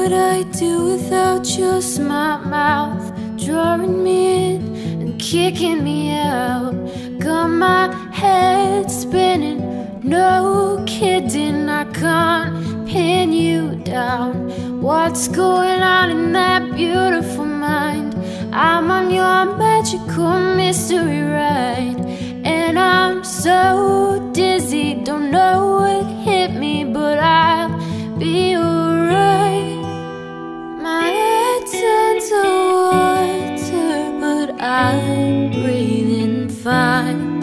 would I do without your smart mouth, drawing me in and kicking me out? Got my head spinning, no kidding, I can't pin you down. What's going on in that beautiful mind? I'm on your magical mystery ride, and I'm so dizzy, don't know what hit me, but I'll be alright. My head turns to water, but I'm breathing fine.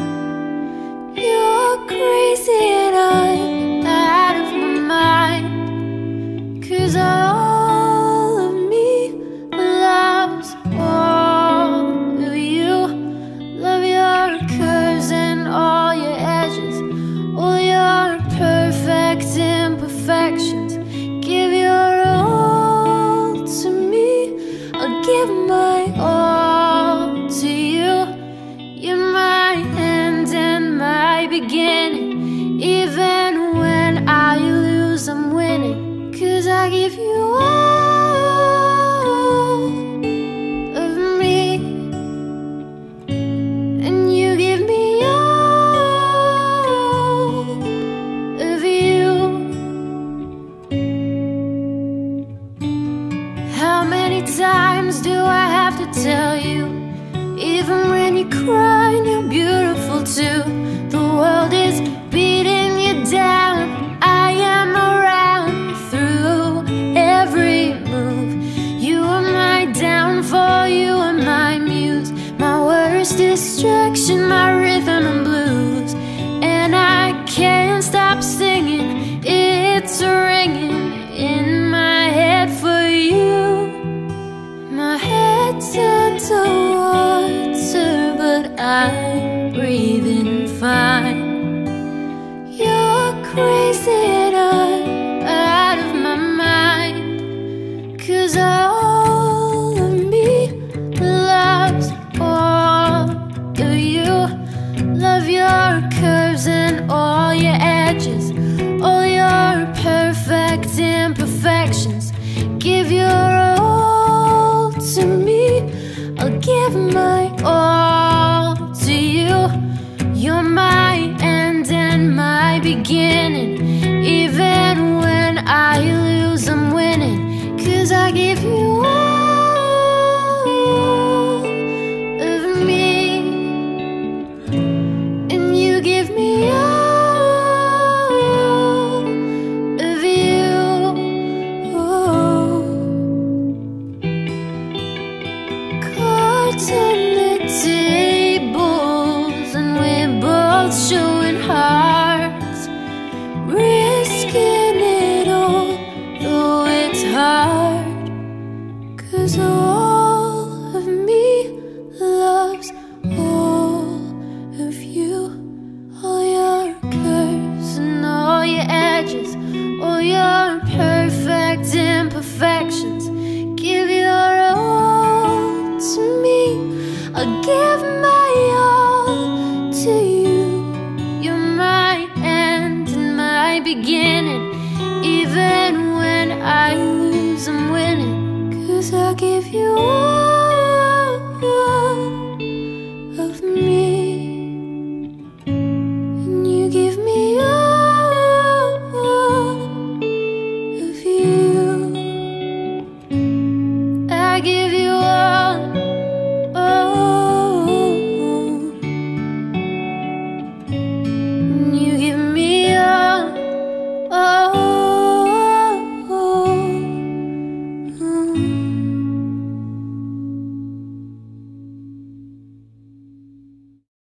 You're crazy and I'm out of my mind, 'cause all of me loves all of you. Love your curves and all your edges, all your perfect imperfections. Give your all to me, I'll give my all to you. You're my end and my beginning. Even when I lose, I'm winning, 'cause I give you all of me, and you give me all of you. How many times do I have to tell you? Even when you cry, you're beautiful too. The world is beating you down, I am around through every move. You are my downfall, you are my muse, my worst distraction, my rhythm and blues. And I can't stop singing, it's ringing in my head for you. My head turns to water, but I'm breathing fine. You're crazy and I'm out of my mind, 'cause all of me loves all of you. Love your curves and all your edges, all your perfect imperfections. Give your all to me, I'll give my all to you. You're my end and my beginning. Even when I lose, I'm winning, 'cause I give you all of me, and you give me all of you. Oh. Cards on the tables, and we're both showing hearts, risking it all, though it's hard. 'Cause all of me loves all of you. All your curves and all your edges, all your perfect imperfections. Give your all to me, I'll give my all to you. You're my end and my beginning. Even when I lose, I'm winning, 'cause I give you all